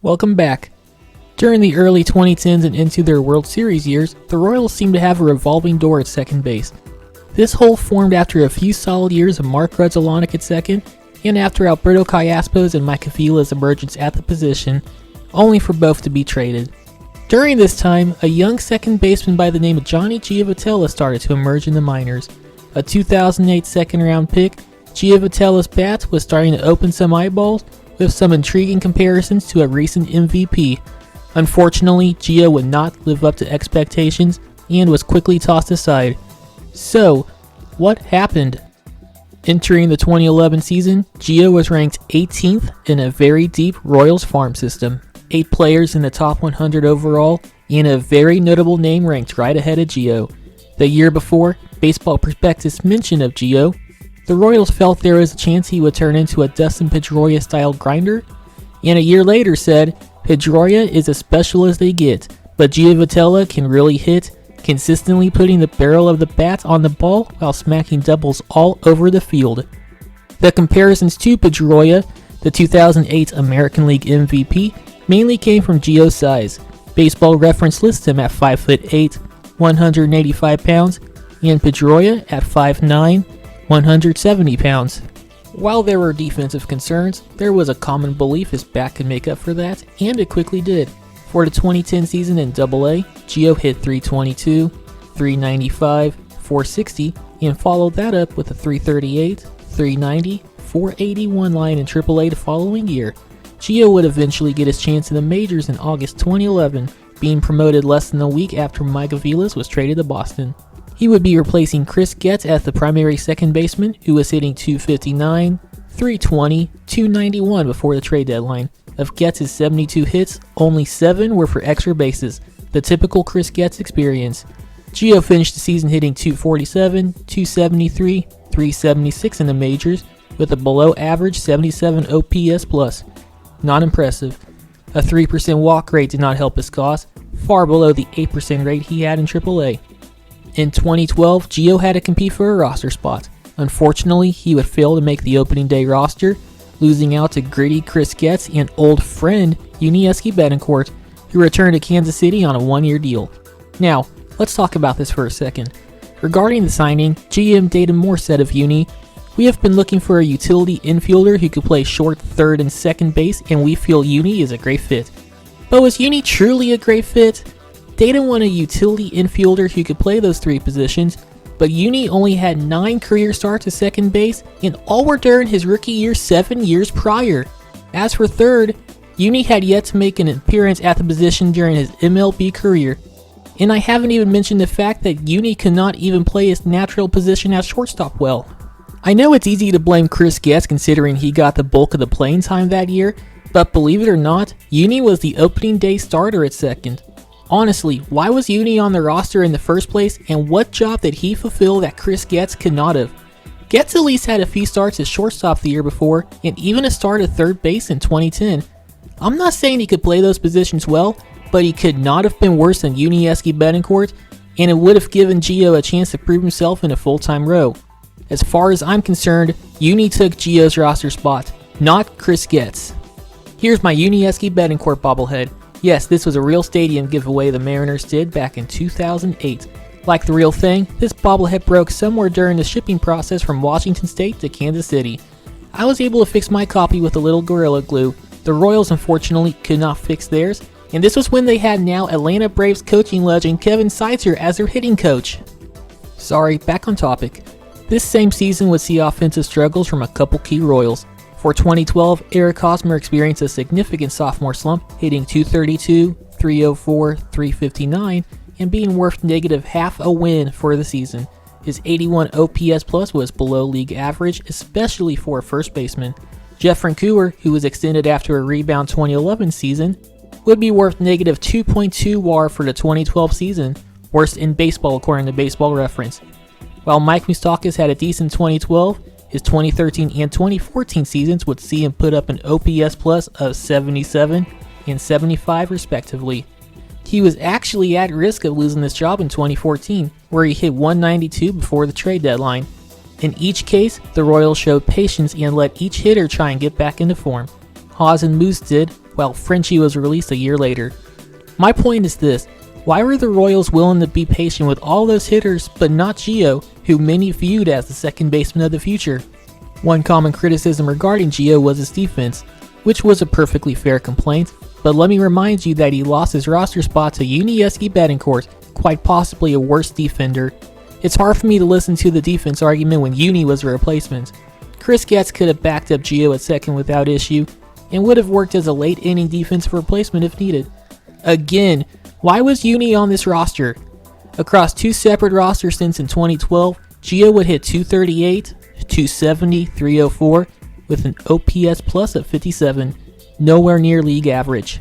Welcome back. During the early 2010s and into their World Series years, the Royals seemed to have a revolving door at second base. This hole formed after a few solid years of Mark Grudzielanek at second, and after Alberto Callaspo's and Mike Avila's emergence at the position, only for both to be traded. During this time, a young second baseman by the name of Johnny Giavotella started to emerge in the minors. A 2008 second-round pick, Giavotella's bat was starting to open some eyeballs, with some intriguing comparisons to a recent MVP. Unfortunately, Gio would not live up to expectations and was quickly tossed aside. So, what happened? Entering the 2011 season, Gio was ranked 18th in a very deep Royals farm system. 8 players in the top 100 overall, and a very notable name ranked right ahead of Gio. The year before, Baseball Prospectus mentioned of Gio, the Royals felt there was a chance he would turn into a Dustin Pedroia-style grinder, and a year later said, Pedroia is as special as they get, but Giavotella can really hit, consistently putting the barrel of the bat on the ball while smacking doubles all over the field. The comparisons to Pedroia, the 2008 American League MVP, mainly came from Gio's size. Baseball Reference lists him at 5'8", 185 pounds, and Pedroia at 5'9", 170 pounds. While there were defensive concerns, there was a common belief his bat could make up for that, and it quickly did. For the 2010 season in AA, Gio hit .322, .395, .460, and followed that up with a .338, .390, .481 line in AAA the following year. Gio would eventually get his chance in the majors in August 2011, being promoted less than a week after Mike Aviles was traded to Boston. He would be replacing Chris Getz as the primary second baseman, who was hitting .259, .320, .291 before the trade deadline. Of Getz's 72 hits, only 7 were for extra bases, the typical Chris Getz experience. Gio finished the season hitting .247, .273, .376 in the majors, with a below-average 77 OPS plus. Not impressive. A 3% walk rate did not help his cause, far below the 8% rate he had in AAA. In 2012, Gio had to compete for a roster spot. Unfortunately, he would fail to make the opening day roster, losing out to gritty Chris Getz and old friend Yuniesky Betancourt, who returned to Kansas City on a 1-year deal. Now, let's talk about this for a second. Regarding the signing, GM Data Moore said of Uni, "We have been looking for a utility infielder who could play short, third, and second base, and we feel Uni is a great fit." But was Uni truly a great fit? Data wanted a utility infielder who could play those 3 positions, but Uni only had 9 career starts at second base, and all were during his rookie year 7 years prior. As for third, Uni had yet to make an appearance at the position during his MLB career. And I haven't even mentioned the fact that Uni could not even play his natural position as shortstop well. I know it's easy to blame Chris Getz considering he got the bulk of the playing time that year, but believe it or not, Uni was the opening day starter at second. Honestly, why was Uni on the roster in the first place, and what job did he fulfill that Chris Getz could not have? Getz at least had a few starts as shortstop the year before, and even a start at third base in 2010. I'm not saying he could play those positions well, but he could not have been worse than Yuniesky Betancourt, and it would have given Gio a chance to prove himself in a full-time role. As far as I'm concerned, Uni took Gio's roster spot, not Chris Getz. Here's my Yuniesky Betancourt bobblehead. Yes, this was a real stadium giveaway the Mariners did back in 2008. Like the real thing, this bobblehead broke somewhere during the shipping process from Washington State to Kansas City. I was able to fix my copy with a little Gorilla Glue. The Royals unfortunately could not fix theirs, and this was when they had now Atlanta Braves coaching legend Kevin Seitzer as their hitting coach. Sorry, back on topic. This same season would see offensive struggles from a couple key Royals. For 2012, Eric Hosmer experienced a significant sophomore slump, hitting .232, .304, .359, and being worth negative half a win for the season. His 81 OPS plus was below league average, especially for a first baseman. Jeff Francoeur, who was extended after a rebound 2011 season, would be worth negative 2.2 WAR for the 2012 season, worst in baseball according to Baseball Reference. While Mike Moustakas had a decent 2012, his 2013 and 2014 seasons would see him put up an OPS plus of 77 and 75 respectively. He was actually at risk of losing this job in 2014, where he hit .192 before the trade deadline. In each case, the Royals showed patience and let each hitter try and get back into form. Haas and Moose did, while Frenchie was released a year later. My point is this: why were the Royals willing to be patient with all those hitters but not Gio, who many viewed as the second baseman of the future? One common criticism regarding Gio was his defense, which was a perfectly fair complaint, but let me remind you that he lost his roster spot to Yuniesky Betancourt, quite possibly a worse defender. It's hard for me to listen to the defense argument when Uni was a replacement. Chris Getz could have backed up Gio at second without issue, and would have worked as a late inning defensive replacement if needed. Again, why was Uni on this roster? Across two separate roster stints in 2012, Gio would hit .238, .270, .304, with an OPS plus of 57, nowhere near league average.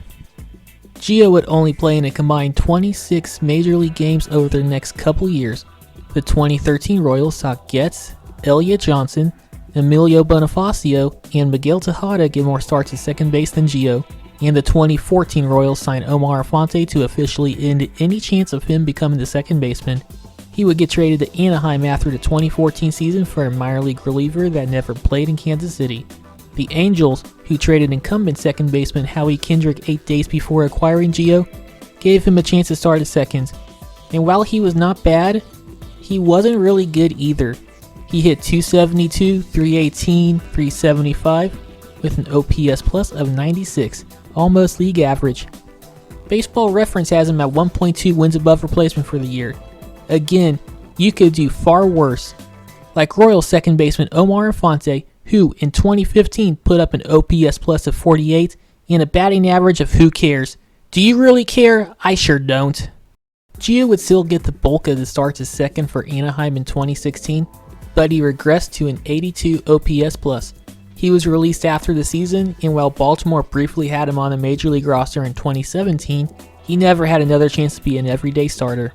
Gio would only play in a combined 26 major league games over the next couple years. The 2013 Royals saw Getz, Elliott Johnson, Emilio Bonifacio, and Miguel Tejada get more starts at second base than Gio, and the 2014 Royals signed Omar Infante to officially end any chance of him becoming the second baseman. He would get traded to Anaheim after the 2014 season for a minor league reliever that never played in Kansas City. The Angels, who traded incumbent second baseman Howie Kendrick 8 days before acquiring Gio, gave him a chance to start at second. And while he was not bad, he wasn't really good either. He hit .272, .318, .375 with an OPS plus of 96, almost league average. Baseball Reference has him at 1.2 wins above replacement for the year. Again, you could do far worse. Like Royals second baseman Omar Infante, who in 2015 put up an OPS plus of 48 and a batting average of who cares. Do you really care? I sure don't. Gio would still get the bulk of the starts as second for Anaheim in 2016, but he regressed to an 82 OPS plus. He was released after the season, and while Baltimore briefly had him on the major league roster in 2017, he never had another chance to be an everyday starter.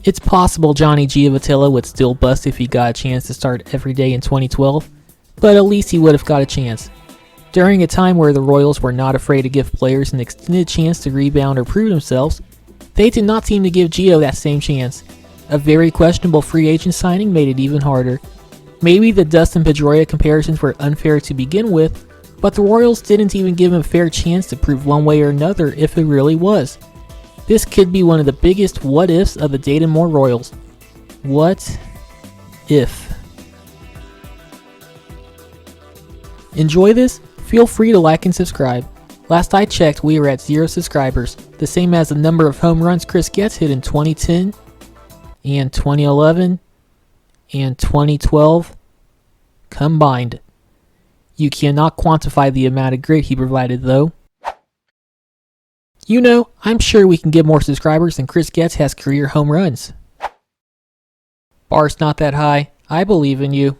It's possible Johnny Giavotella would still bust if he got a chance to start every day in 2012, but at least he would have got a chance. During a time where the Royals were not afraid to give players an extended chance to rebound or prove themselves, they did not seem to give Gio that same chance. A very questionable free agent signing made it even harder. Maybe the Dustin Pedroia comparisons were unfair to begin with, but the Royals didn't even give him a fair chance to prove one way or another if it really was. This could be one of the biggest what-ifs of the Dayton Moore Royals. What if? Enjoy this? Feel free to like and subscribe. Last I checked, we were at 0 subscribers, the same as the number of home runs Chris Getz hit in 2010 and 2011 and 2012 combined. You cannot quantify the amount of grit he provided though. You know, I'm sure we can get more subscribers than Chris Getz has career home runs. Bar's not that high. I believe in you.